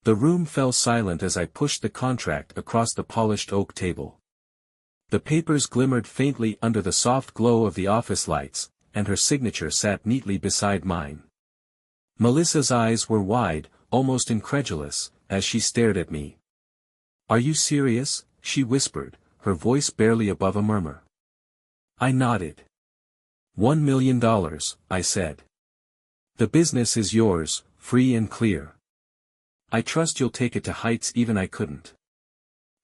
The room fell silent as I pushed the contract across the polished oak table. The papers glimmered faintly under the soft glow of the office lights, and her signature sat neatly beside mine. Melissa's eyes were wide, almost incredulous, as she stared at me. "Are you serious?" she whispered, her voice barely above a murmur. I nodded. $1 million, I said. "The business is yours, free and clear. I trust you'll take it to heights even I couldn't."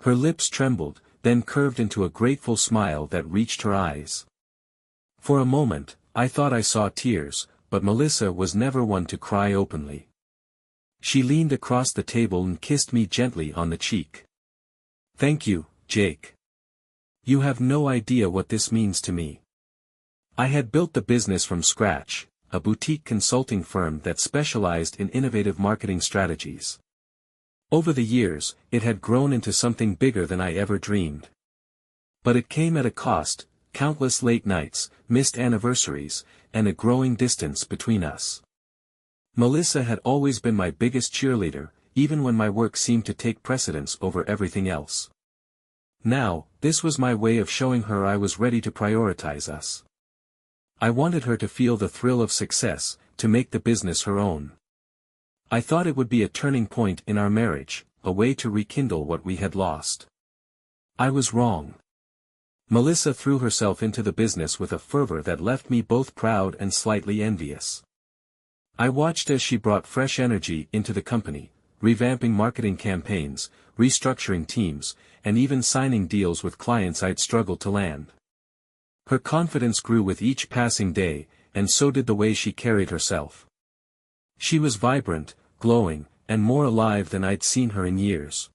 Her lips trembled, then curved into a grateful smile that reached her eyes. For a moment, I thought I saw tears, but Melissa was never one to cry openly. She leaned across the table and kissed me gently on the cheek. "Thank you, Jake. You have no idea what this means to me." I had built the business from scratch, a boutique consulting firm that specialized in innovative marketing strategies. Over the years, it had grown into something bigger than I ever dreamed. But it came at a cost: countless late nights, missed anniversaries, and a growing distance between us. Melissa had always been my biggest cheerleader, even when my work seemed to take precedence over everything else. Now, this was my way of showing her I was ready to prioritize us. I wanted her to feel the thrill of success, to make the business her own. I thought it would be a turning point in our marriage, a way to rekindle what we had lost. I was wrong. Melissa threw herself into the business with a fervor that left me both proud and slightly envious. I watched as she brought fresh energy into the company, revamping marketing campaigns, restructuring teams, and even signing deals with clients I'd struggled to land. Her confidence grew with each passing day, and so did the way she carried herself. She was vibrant, glowing, and more alive than I'd seen her in years.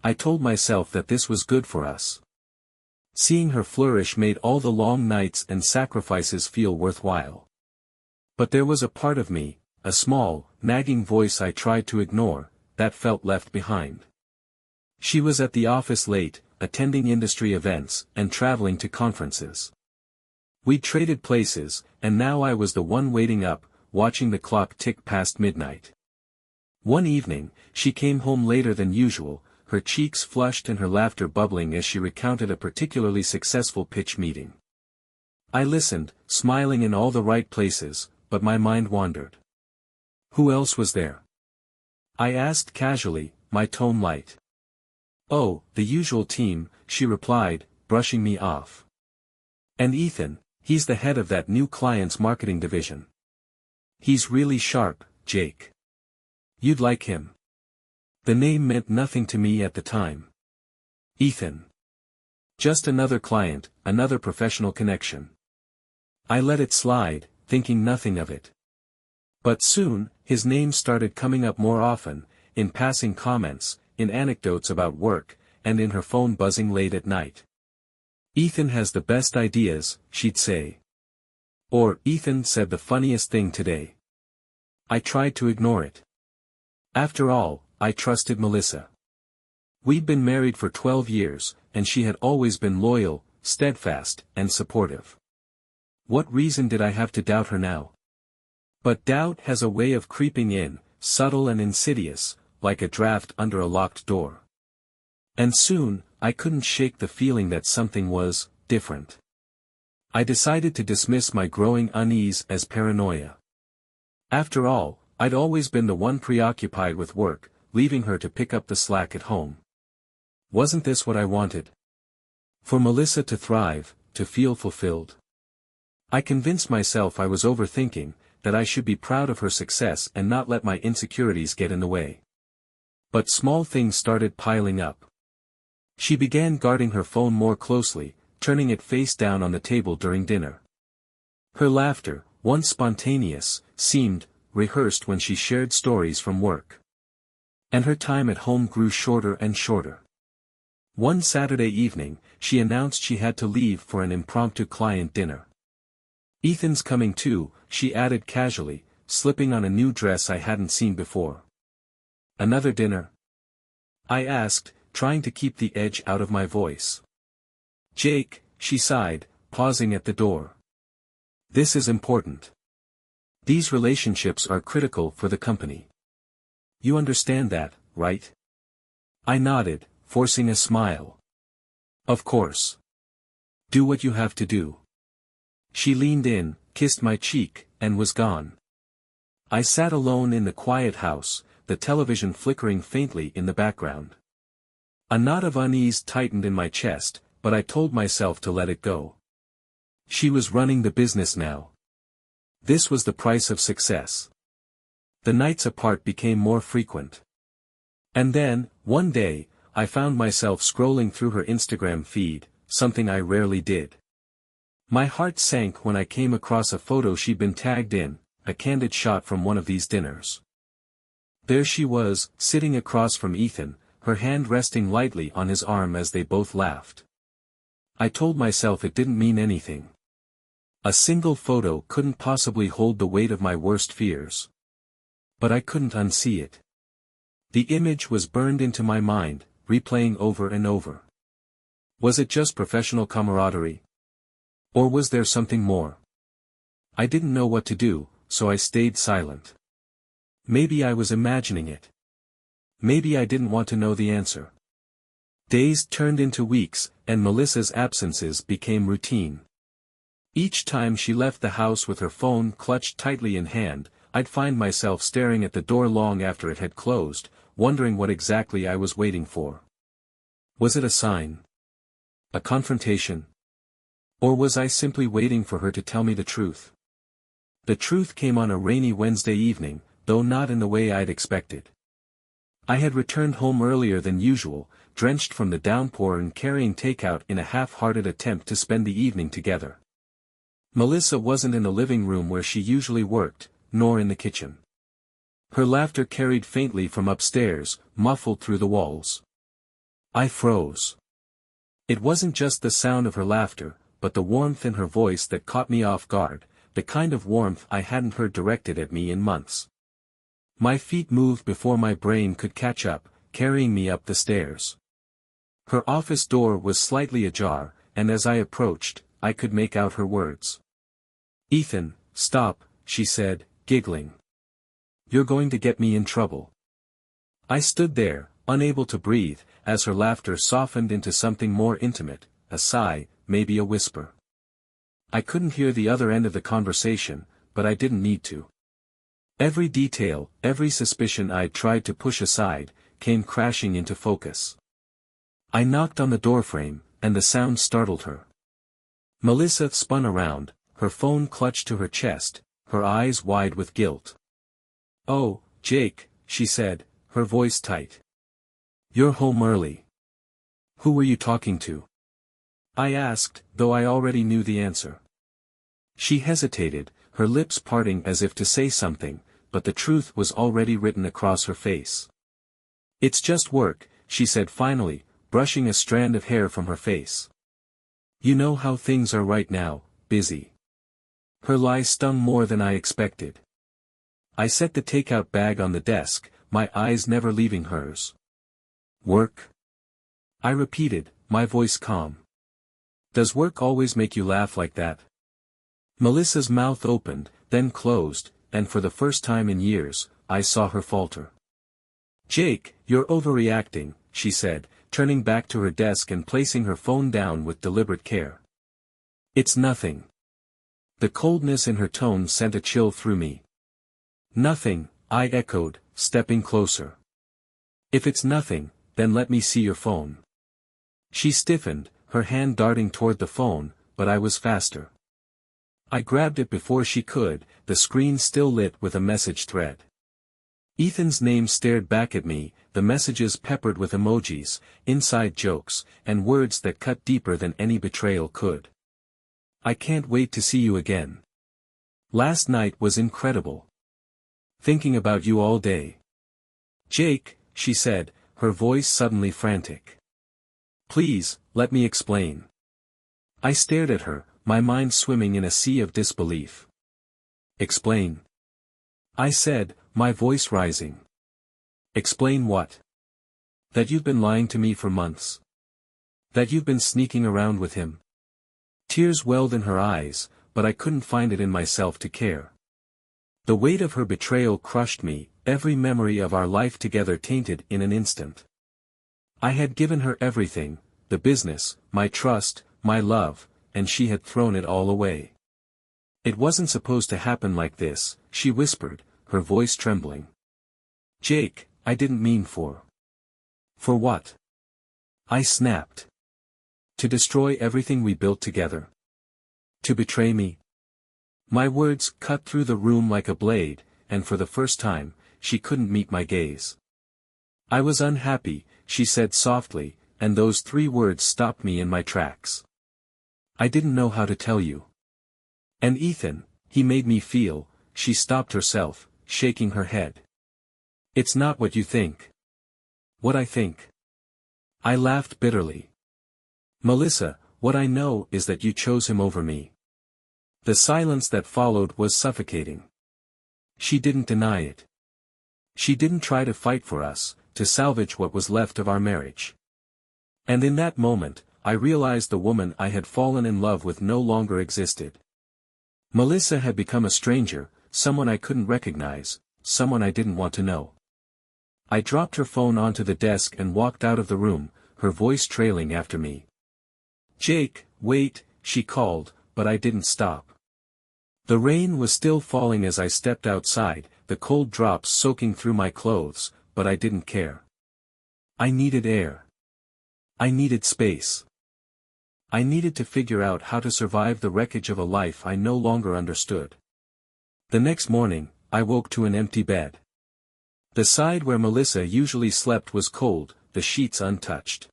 I told myself that this was good for us. Seeing her flourish made all the long nights and sacrifices feel worthwhile. But there was a part of me, a small, nagging voice I tried to ignore, that felt left behind. She was at the office late, attending industry events, and traveling to conferences. We'd traded places, and now I was the one waiting up, watching the clock tick past midnight. One evening, she came home later than usual, her cheeks flushed and her laughter bubbling as she recounted a particularly successful pitch meeting. I listened, smiling in all the right places, but my mind wandered. "Who else was there?" I asked casually, my tone light. "Oh, the usual team," she replied, brushing me off. "And Ethan, he's the head of that new client's marketing division. He's really sharp, Jake. You'd like him." The name meant nothing to me at the time. Ethan. Just another client, another professional connection. I let it slide, thinking nothing of it. But soon, his name started coming up more often, in passing comments, in anecdotes about work, and in her phone buzzing late at night. "Ethan has the best ideas," she'd say. Or, "Ethan said the funniest thing today." I tried to ignore it. After all, I trusted Melissa. We'd been married for 12 years, and she had always been loyal, steadfast, and supportive. What reason did I have to doubt her now? But doubt has a way of creeping in, subtle and insidious, like a draft under a locked door. And soon, I couldn't shake the feeling that something was different. I decided to dismiss my growing unease as paranoia. After all, I'd always been the one preoccupied with work, leaving her to pick up the slack at home. Wasn't this what I wanted? For Melissa to thrive, to feel fulfilled. I convinced myself I was overthinking, that I should be proud of her success and not let my insecurities get in the way. But small things started piling up. She began guarding her phone more closely, turning it face down on the table during dinner. Her laughter, once spontaneous, seemed rehearsed when she shared stories from work. And her time at home grew shorter and shorter. One Saturday evening, she announced she had to leave for an impromptu client dinner. "Ethan's coming too," she added casually, slipping on a new dress I hadn't seen before. "Another dinner?" I asked, trying to keep the edge out of my voice. "Jake," she sighed, pausing at the door. "This is important. These relationships are critical for the company. You understand that, right? I nodded, forcing a smile. Of course. Do what you have to do. She leaned in, kissed my cheek, and was gone. I sat alone in the quiet house, the television flickering faintly in the background. A knot of unease tightened in my chest, but I told myself to let it go. She was running the business now. This was the price of success. The nights apart became more frequent. And then, one day, I found myself scrolling through her Instagram feed, something I rarely did. My heart sank when I came across a photo she'd been tagged in, a candid shot from one of these dinners. There she was, sitting across from Ethan, her hand resting lightly on his arm as they both laughed. I told myself it didn't mean anything. A single photo couldn't possibly hold the weight of my worst fears. But I couldn't unsee it. The image was burned into my mind, replaying over and over. Was it just professional camaraderie? Or was there something more? I didn't know what to do, so I stayed silent. Maybe I was imagining it. Maybe I didn't want to know the answer. Days turned into weeks, and Melissa's absences became routine. Each time she left the house with her phone clutched tightly in hand, I'd find myself staring at the door long after it had closed, wondering what exactly I was waiting for. Was it a sign? A confrontation? Or was I simply waiting for her to tell me the truth? The truth came on a rainy Wednesday evening, though not in the way I'd expected. I had returned home earlier than usual, drenched from the downpour and carrying takeout in a half-hearted attempt to spend the evening together. Melissa wasn't in the living room where she usually worked, nor in the kitchen. Her laughter carried faintly from upstairs, muffled through the walls. I froze. It wasn't just the sound of her laughter, but the warmth in her voice that caught me off guard, the kind of warmth I hadn't heard directed at me in months. My feet moved before my brain could catch up, carrying me up the stairs. Her office door was slightly ajar, and as I approached, I could make out her words. "Ethan, stop," she said, giggling. "You're going to get me in trouble." I stood there, unable to breathe, as her laughter softened into something more intimate, a sigh, maybe a whisper. I couldn't hear the other end of the conversation, but I didn't need to. Every detail, every suspicion I'd tried to push aside, came crashing into focus. I knocked on the doorframe, and the sound startled her. Melissa spun around, her phone clutched to her chest, her eyes wide with guilt. "Oh, Jake," she said, her voice tight. "You're home early. Who were you talking to?" I asked, though I already knew the answer. She hesitated, her lips parting as if to say something, but the truth was already written across her face. "It's just work," she said finally, brushing a strand of hair from her face. "You know how things are right now, busy." Her lie stung more than I expected. I set the takeout bag on the desk, my eyes never leaving hers. "Work?" I repeated, my voice calm. "Does work always make you laugh like that?" Melissa's mouth opened, then closed, and for the first time in years, I saw her falter. "Jake, you're overreacting," she said, turning back to her desk and placing her phone down with deliberate care. "It's nothing." The coldness in her tone sent a chill through me. "Nothing," I echoed, stepping closer. "If it's nothing, then let me see your phone." She stiffened, her hand darting toward the phone, but I was faster. I grabbed it before she could, the screen still lit with a message thread. Ethan's name stared back at me, the messages peppered with emojis, inside jokes, and words that cut deeper than any betrayal could. "I can't wait to see you again. Last night was incredible. Thinking about you all day." "Jake," she said, her voice suddenly frantic. "Please, let me explain." I stared at her, my mind swimming in a sea of disbelief. "Explain?" I said, my voice rising. "Explain what?" "That you've been lying to me for months. That you've been sneaking around with him." Tears welled in her eyes, but I couldn't find it in myself to care. The weight of her betrayal crushed me, every memory of our life together tainted in an instant. I had given her everything, the business, my trust, my love, and she had thrown it all away. It wasn't supposed to happen like this, she whispered, her voice trembling. Jake, I didn't mean for. For what? I snapped. To destroy everything we built together. To betray me. My words cut through the room like a blade, and for the first time, she couldn't meet my gaze. I was unhappy, she said softly, and those 3 words stopped me in my tracks. I didn't know how to tell you. And Ethan, he made me feel, she stopped herself, shaking her head. It's not what you think. What I think. I laughed bitterly. Melissa, what I know is that you chose him over me. The silence that followed was suffocating. She didn't deny it. She didn't try to fight for us, to salvage what was left of our marriage. And in that moment, I realized the woman I had fallen in love with no longer existed. Melissa had become a stranger, someone I couldn't recognize, someone I didn't want to know. I dropped her phone onto the desk and walked out of the room, her voice trailing after me. Jake, wait, she called, but I didn't stop. The rain was still falling as I stepped outside, the cold drops soaking through my clothes, but I didn't care. I needed air. I needed space. I needed to figure out how to survive the wreckage of a life I no longer understood. The next morning, I woke to an empty bed. The side where Melissa usually slept was cold, the sheets untouched.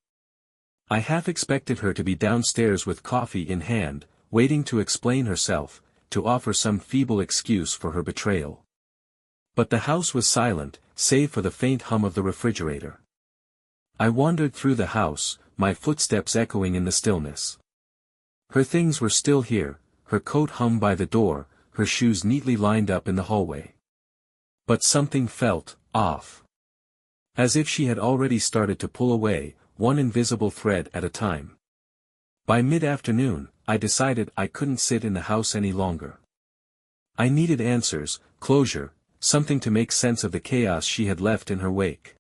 I half expected her to be downstairs with coffee in hand, waiting to explain herself, to offer some feeble excuse for her betrayal. But the house was silent, save for the faint hum of the refrigerator. I wandered through the house, my footsteps echoing in the stillness. Her things were still here, her coat hung by the door, her shoes neatly lined up in the hallway. But something felt off. As if she had already started to pull away, one invisible thread at a time. By mid-afternoon, I decided I couldn't sit in the house any longer. I needed answers, closure, something to make sense of the chaos she had left in her wake.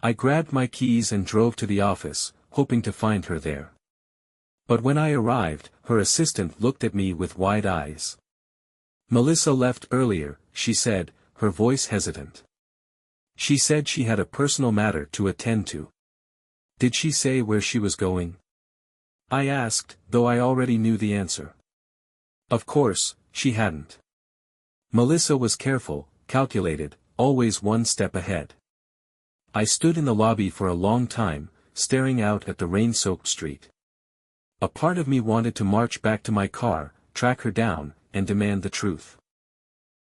I grabbed my keys and drove to the office, hoping to find her there. But when I arrived, her assistant looked at me with wide eyes. Melissa left earlier, she said, her voice hesitant. She said she had a personal matter to attend to. Did she say where she was going? I asked, though I already knew the answer. Of course, she hadn't. Melissa was careful, calculated, always one step ahead. I stood in the lobby for a long time, staring out at the rain-soaked street. A part of me wanted to march back to my car, track her down, and demand the truth.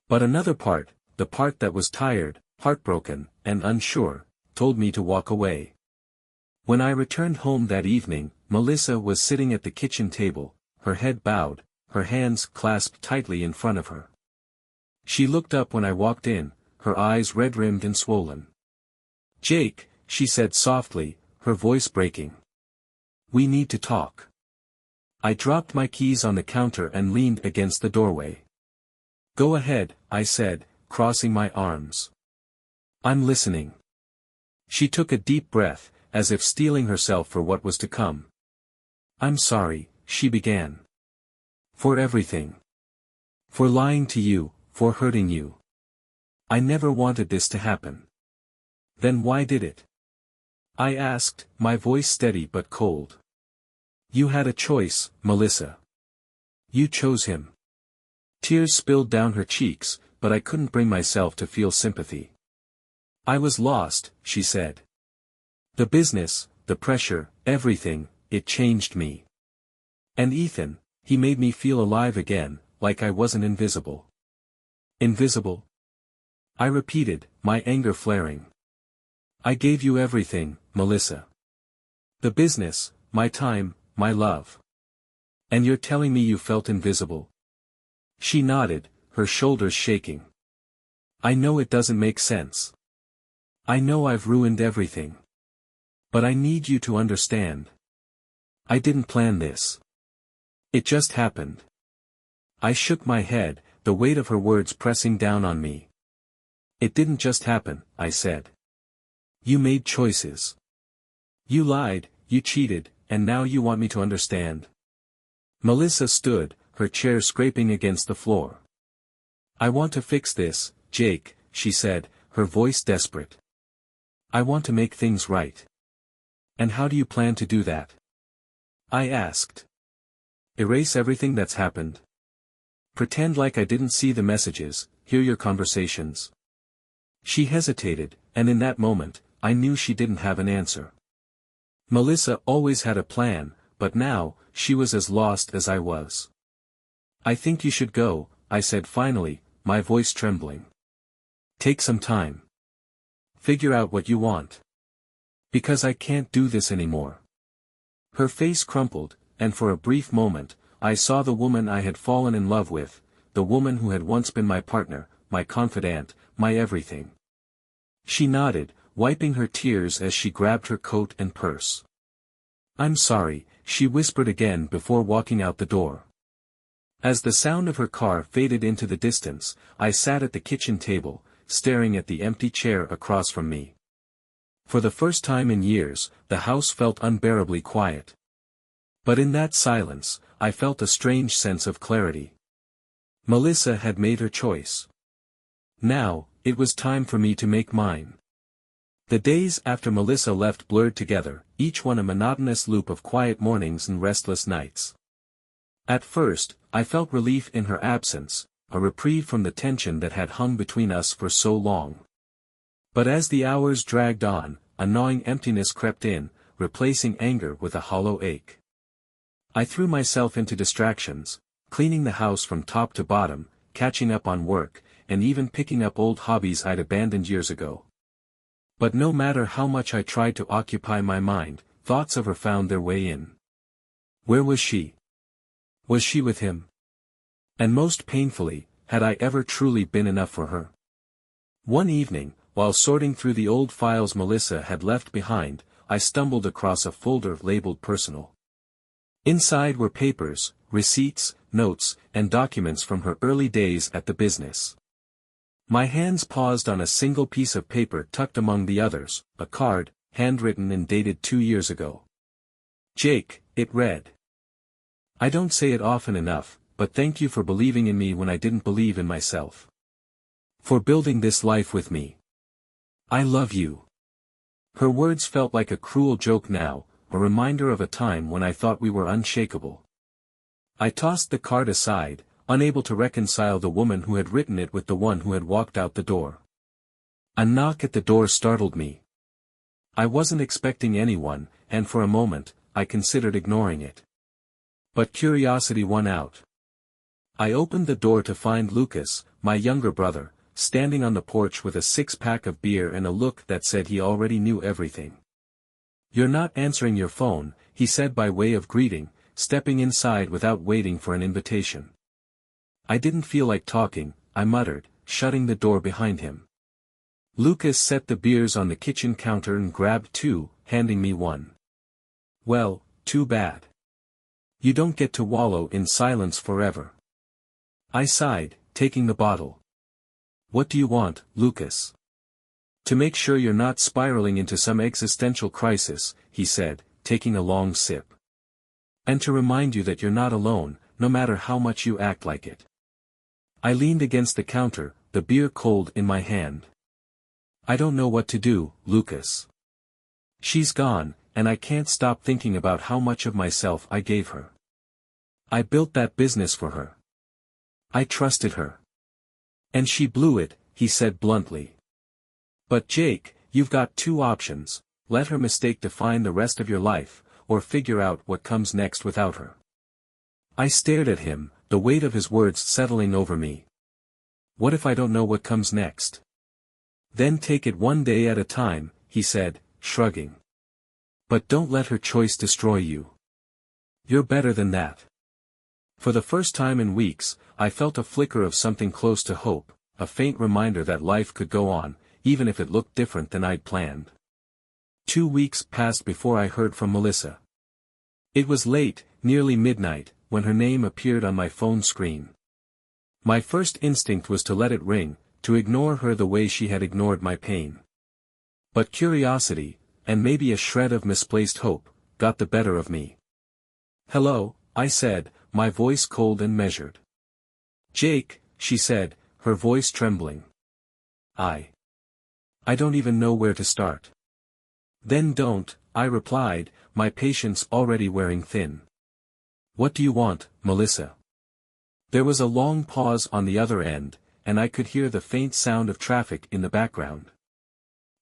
But another part, the part that was tired, heartbroken, and unsure, told me to walk away. When I returned home that evening, Melissa was sitting at the kitchen table, her head bowed, her hands clasped tightly in front of her. She looked up when I walked in, her eyes red-rimmed and swollen. Jake, she said softly, her voice breaking. We need to talk. I dropped my keys on the counter and leaned against the doorway. Go ahead, I said, crossing my arms. I'm listening. She took a deep breath, as if steeling herself for what was to come. I'm sorry, she began. For everything. For lying to you, for hurting you. I never wanted this to happen. Then why did it? I asked, my voice steady but cold. You had a choice, Melissa. You chose him. Tears spilled down her cheeks, but I couldn't bring myself to feel sympathy. I was lost, she said. The business, the pressure, everything, it changed me. And Ethan, he made me feel alive again, like I wasn't invisible. Invisible? I repeated, my anger flaring. I gave you everything, Melissa. The business, my time, my love. And you're telling me you felt invisible? She nodded, her shoulders shaking. I know it doesn't make sense. I know I've ruined everything. But I need you to understand. I didn't plan this. It just happened. I shook my head, the weight of her words pressing down on me. It didn't just happen, I said. You made choices. You lied, you cheated, and now you want me to understand. Melissa stood, her chair scraping against the floor. I want to fix this, Jake, she said, her voice desperate. I want to make things right. And how do you plan to do that? I asked. Erase everything that's happened. Pretend like I didn't see the messages, hear your conversations. She hesitated, and in that moment, I knew she didn't have an answer. Melissa always had a plan, but now, she was as lost as I was. I think you should go, I said finally, my voice trembling. Take some time. Figure out what you want. Because I can't do this anymore. Her face crumpled, and for a brief moment, I saw the woman I had fallen in love with, the woman who had once been my partner, my confidant, my everything. She nodded, wiping her tears as she grabbed her coat and purse. I'm sorry, she whispered again before walking out the door. As the sound of her car faded into the distance, I sat at the kitchen table, staring at the empty chair across from me. For the first time in years, the house felt unbearably quiet. But in that silence, I felt a strange sense of clarity. Melissa had made her choice. Now, it was time for me to make mine. The days after Melissa left blurred together, each one a monotonous loop of quiet mornings and restless nights. At first, I felt relief in her absence, a reprieve from the tension that had hung between us for so long. But as the hours dragged on, a gnawing emptiness crept in, replacing anger with a hollow ache. I threw myself into distractions, cleaning the house from top to bottom, catching up on work, and even picking up old hobbies I'd abandoned years ago. But no matter how much I tried to occupy my mind, thoughts of her found their way in. Where was she? Was she with him? And most painfully, had I ever truly been enough for her? One evening, while sorting through the old files Melissa had left behind, I stumbled across a folder labeled personal. Inside were papers, receipts, notes, and documents from her early days at the business. My hands paused on a single piece of paper tucked among the others, a card, handwritten and dated 2 years ago. Jake, it read. I don't say it often enough, but thank you for believing in me when I didn't believe in myself. For building this life with me. I love you. Her words felt like a cruel joke now, a reminder of a time when I thought we were unshakable. I tossed the card aside, unable to reconcile the woman who had written it with the one who had walked out the door. A knock at the door startled me. I wasn't expecting anyone, and for a moment, I considered ignoring it. But curiosity won out. I opened the door to find Lucas, my younger brother, standing on the porch with a 6-pack of beer and a look that said he already knew everything. You're not answering your phone, he said by way of greeting, stepping inside without waiting for an invitation. I didn't feel like talking, I muttered, shutting the door behind him. Lucas set the beers on the kitchen counter and grabbed 2, handing me one. Well, too bad. You don't get to wallow in silence forever. I sighed, taking the bottle. What do you want, Lucas? To make sure you're not spiraling into some existential crisis, he said, taking a long sip. And to remind you that you're not alone, no matter how much you act like it. I leaned against the counter, the beer cold in my hand. I don't know what to do, Lucas. She's gone, and I can't stop thinking about how much of myself I gave her. I built that business for her. I trusted her. And she blew it, he said bluntly. But Jake, you've got 2 options, let her mistake define the rest of your life, or figure out what comes next without her. I stared at him, the weight of his words settling over me. What if I don't know what comes next? Then take it one day at a time, he said, shrugging. But don't let her choice destroy you. You're better than that. For the first time in weeks, I felt a flicker of something close to hope, a faint reminder that life could go on, even if it looked different than I'd planned. 2 weeks passed before I heard from Melissa. It was late, nearly midnight, when her name appeared on my phone screen. My first instinct was to let it ring, to ignore her the way she had ignored my pain. But curiosity, and maybe a shred of misplaced hope, got the better of me. "Hello," I said, my voice cold and measured. "Jake," she said, her voice trembling. I don't even know where to start." "Then don't," I replied, my patience already wearing thin. "What do you want, Melissa?" There was a long pause on the other end, and I could hear the faint sound of traffic in the background.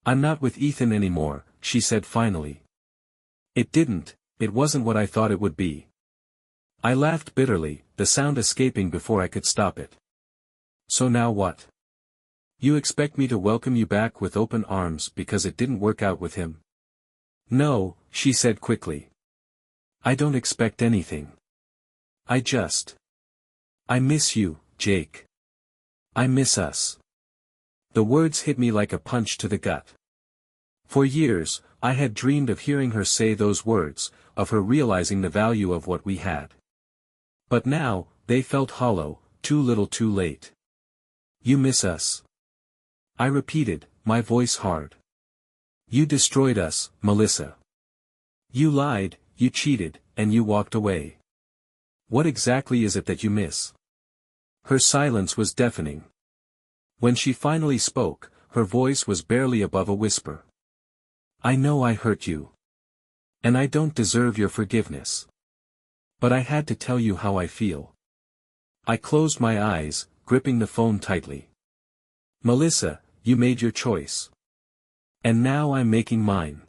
"I'm not with Ethan anymore," she said finally. It wasn't what I thought it would be. I laughed bitterly, the sound escaping before I could stop it. "So now what? You expect me to welcome you back with open arms because it didn't work out with him?" "No," she said quickly. "I don't expect anything. I miss you, Jake. I miss us." The words hit me like a punch to the gut. For years, I had dreamed of hearing her say those words, of her realizing the value of what we had. But now, they felt hollow, too little too late. "You miss us?" I repeated, my voice hard. "You destroyed us, Melissa. You lied, you cheated, and you walked away. What exactly is it that you miss?" Her silence was deafening. When she finally spoke, her voice was barely above a whisper. "I know I hurt you. And I don't deserve your forgiveness. But I had to tell you how I feel." I closed my eyes, gripping the phone tightly. "Melissa, you made your choice. And now I'm making mine."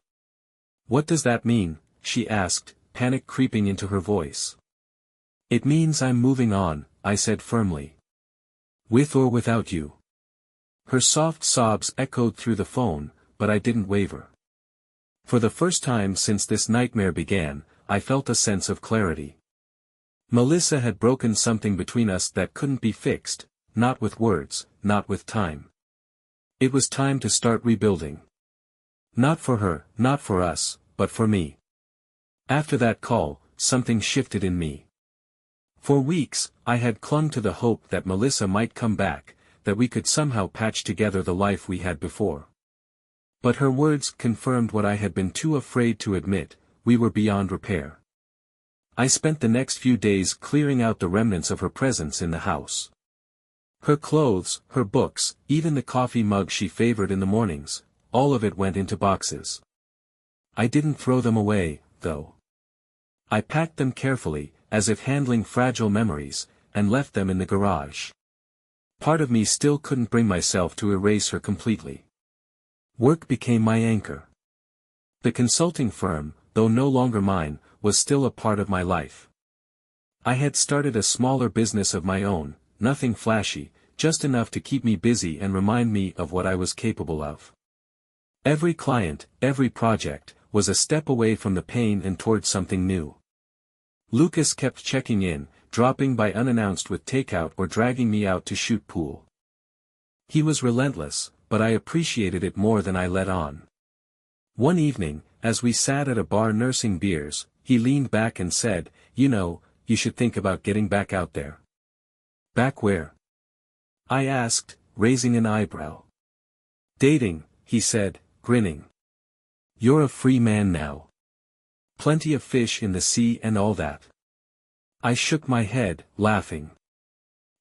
"What does that mean?" she asked, panic creeping into her voice. "It means I'm moving on," I said firmly. "With or without you." Her soft sobs echoed through the phone, but I didn't waver. For the first time since this nightmare began, I felt a sense of clarity. Melissa had broken something between us that couldn't be fixed, not with words, not with time. It was time to start rebuilding. Not for her, not for us, but for me. After that call, something shifted in me. For weeks, I had clung to the hope that Melissa might come back, that we could somehow patch together the life we had before. But her words confirmed what I had been too afraid to admit: we were beyond repair. I spent the next few days clearing out the remnants of her presence in the house. Her clothes, her books, even the coffee mug she favored in the mornings, all of it went into boxes. I didn't throw them away, though. I packed them carefully, as if handling fragile memories, and left them in the garage. Part of me still couldn't bring myself to erase her completely. Work became my anchor. The consulting firm, though no longer mine, was still a part of my life. I had started a smaller business of my own, nothing flashy, just enough to keep me busy and remind me of what I was capable of. Every client, every project, was a step away from the pain and towards something new. Lucas kept checking in, dropping by unannounced with takeout or dragging me out to shoot pool. He was relentless, but I appreciated it more than I let on. One evening, as we sat at a bar nursing beers, he leaned back and said, "You know, you should think about getting back out there." "Back where?" I asked, raising an eyebrow. "Dating," he said, grinning. "You're a free man now. Plenty of fish in the sea and all that." I shook my head, laughing.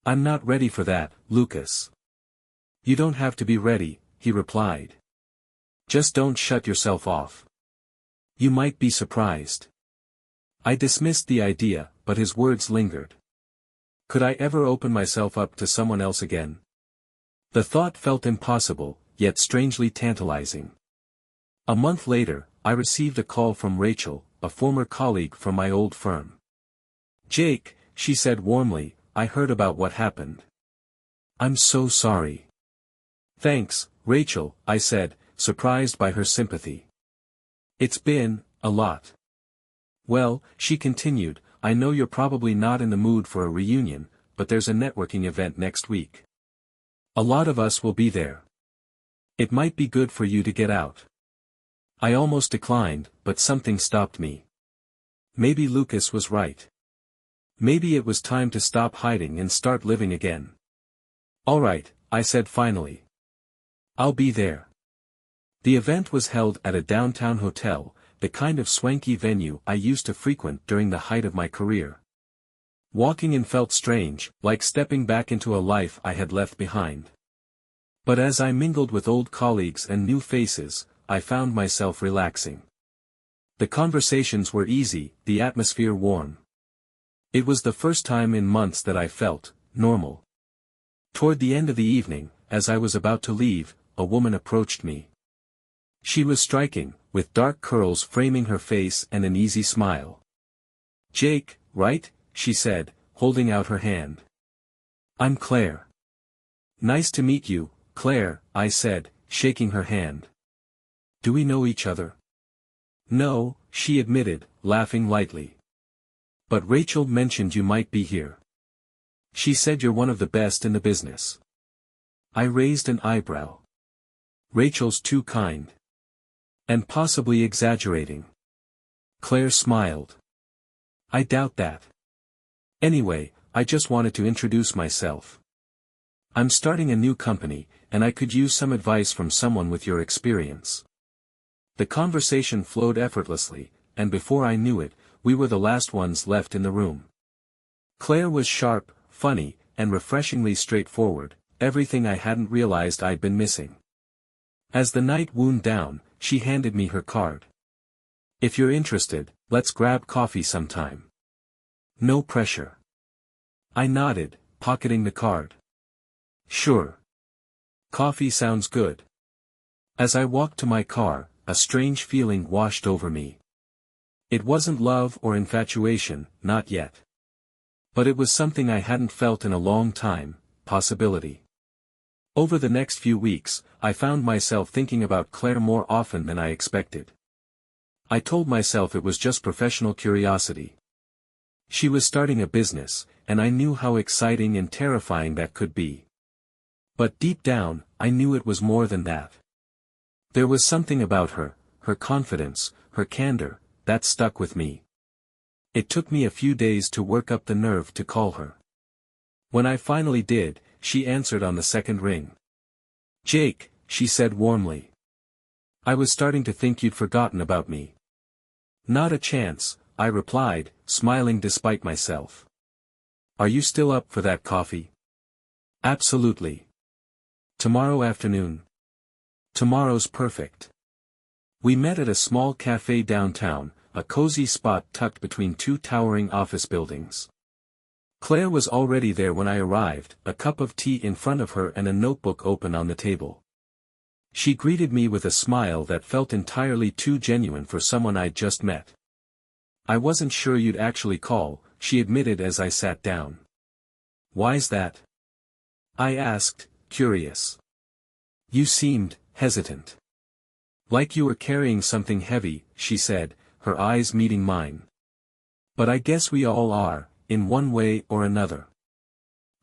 "I'm not ready for that, Lucas." "You don't have to be ready," he replied. "Just don't shut yourself off. You might be surprised." I dismissed the idea, but his words lingered. Could I ever open myself up to someone else again? The thought felt impossible, yet strangely tantalizing. A month later, I received a call from Rachel, a former colleague from my old firm. "Jake," she said warmly, "I heard about what happened. I'm so sorry." "Thanks, Rachel," I said, surprised by her sympathy. "It's been a lot." "Well," she continued, "I know you're probably not in the mood for a reunion, but there's a networking event next week. A lot of us will be there. It might be good for you to get out." I almost declined, but something stopped me. Maybe Lucas was right. Maybe it was time to stop hiding and start living again. "All right," I said finally. I'll be there. The event was held at a downtown hotel, the kind of swanky venue I used to frequent during the height of my career. Walking in felt strange, like stepping back into a life I had left behind. But as I mingled with old colleagues and new faces, I found myself relaxing. The conversations were easy, the atmosphere warm. It was the first time in months that I felt normal. Toward the end of the evening, as I was about to leave, a woman approached me. She was striking, with dark curls framing her face and an easy smile. "Jake, right?" she said, holding out her hand. "I'm Claire." "Nice to meet you, Claire," I said, shaking her hand. "Do we know each other?" "No," she admitted, laughing lightly. "But Rachel mentioned you might be here. She said you're one of the best in the business." I raised an eyebrow. "Rachel's too kind. And possibly exaggerating." Claire smiled. "I doubt that. Anyway, I just wanted to introduce myself. I'm starting a new company, and I could use some advice from someone with your experience." The conversation flowed effortlessly, and before I knew it, we were the last ones left in the room. Claire was sharp, funny, and refreshingly straightforward, everything I hadn't realized I'd been missing. As the night wound down, she handed me her card. "If you're interested, let's grab coffee sometime. No pressure." I nodded, pocketing the card. "Sure. Coffee sounds good." As I walked to my car, a strange feeling washed over me. It wasn't love or infatuation, not yet. But it was something I hadn't felt in a long time, possibility. Over the next few weeks, I found myself thinking about Claire more often than I expected. I told myself it was just professional curiosity. She was starting a business, and I knew how exciting and terrifying that could be. But deep down, I knew it was more than that. There was something about her, her confidence, her candor, that stuck with me. It took me a few days to work up the nerve to call her. When I finally did, she answered on the second ring. "Jake," she said warmly. "I was starting to think you'd forgotten about me." "Not a chance," I replied, smiling despite myself. "Are you still up for that coffee?" "Absolutely. Tomorrow afternoon?" "Tomorrow's perfect." We met at a small cafe downtown, a cozy spot tucked between two towering office buildings. Claire was already there when I arrived, a cup of tea in front of her and a notebook open on the table. She greeted me with a smile that felt entirely too genuine for someone I'd just met. "I wasn't sure you'd actually call," she admitted as I sat down. "Why's that?" I asked, curious. "You seemed hesitant. Like you were carrying something heavy," she said, her eyes meeting mine. "But I guess we all are, in one way or another."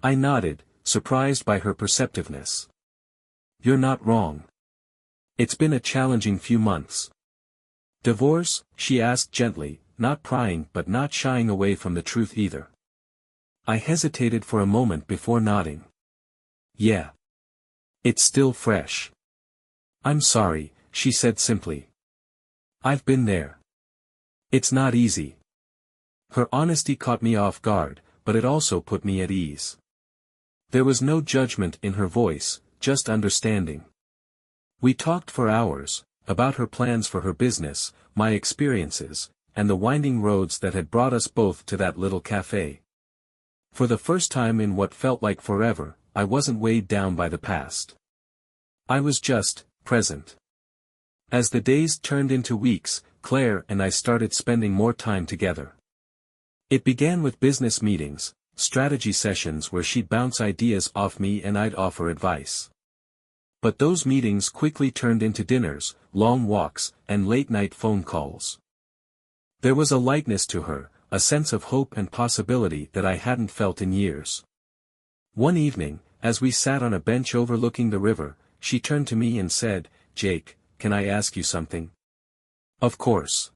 I nodded, surprised by her perceptiveness. "You're not wrong. It's been a challenging few months." "Divorce?" she asked gently, not prying but not shying away from the truth either. I hesitated for a moment before nodding. "Yeah. It's still fresh." "I'm sorry," she said simply. "I've been there. It's not easy." Her honesty caught me off guard, but it also put me at ease. There was no judgment in her voice, just understanding. We talked for hours, about her plans for her business, my experiences, and the winding roads that had brought us both to that little cafe. For the first time in what felt like forever, I wasn't weighed down by the past. I was just present. As the days turned into weeks, Claire and I started spending more time together. It began with business meetings, strategy sessions where she'd bounce ideas off me and I'd offer advice. But those meetings quickly turned into dinners, long walks, and late-night phone calls. There was a lightness to her, a sense of hope and possibility that I hadn't felt in years. One evening, as we sat on a bench overlooking the river, she turned to me and said, "Jake, can I ask you something?" "Of course."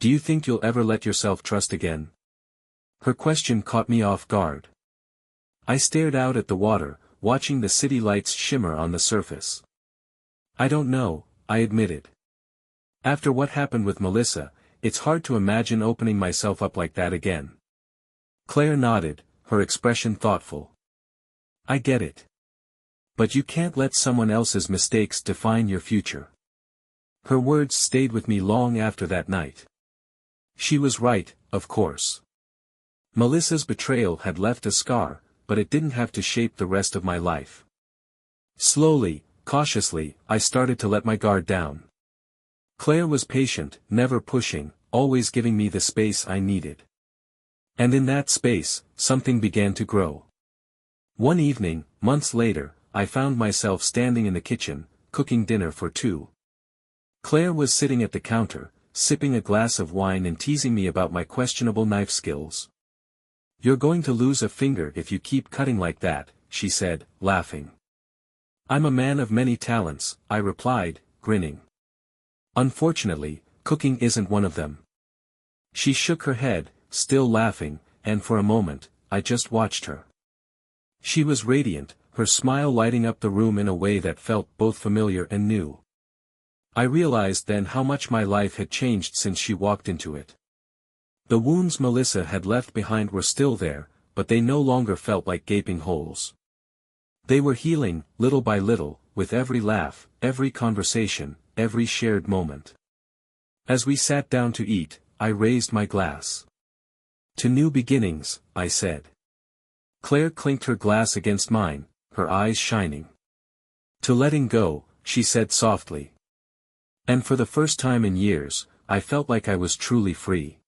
"Do you think you'll ever let yourself trust again?" Her question caught me off guard. I stared out at the water, watching the city lights shimmer on the surface. I don't know, I admitted. After what happened with Melissa, it's hard to imagine opening myself up like that again. Claire nodded, her expression thoughtful. I get it. But you can't let someone else's mistakes define your future. Her words stayed with me long after that night. She was right, of course. Melissa's betrayal had left a scar, but it didn't have to shape the rest of my life. Slowly, cautiously, I started to let my guard down. Claire was patient, never pushing, always giving me the space I needed. And in that space, something began to grow. One evening, months later, I found myself standing in the kitchen, cooking dinner for two. Claire was sitting at the counter, sipping a glass of wine and teasing me about my questionable knife skills. "You're going to lose a finger if you keep cutting like that," she said, laughing. "I'm a man of many talents," I replied, grinning. "Unfortunately, cooking isn't one of them." She shook her head, still laughing, and for a moment, I just watched her. She was radiant, her smile lighting up the room in a way that felt both familiar and new. I realized then how much my life had changed since she walked into it. The wounds Melissa had left behind were still there, but they no longer felt like gaping holes. They were healing, little by little, with every laugh, every conversation, every shared moment. As we sat down to eat, I raised my glass. "To new beginnings," I said. Claire clinked her glass against mine, her eyes shining. "To letting go," she said softly. And for the first time in years, I felt like I was truly free.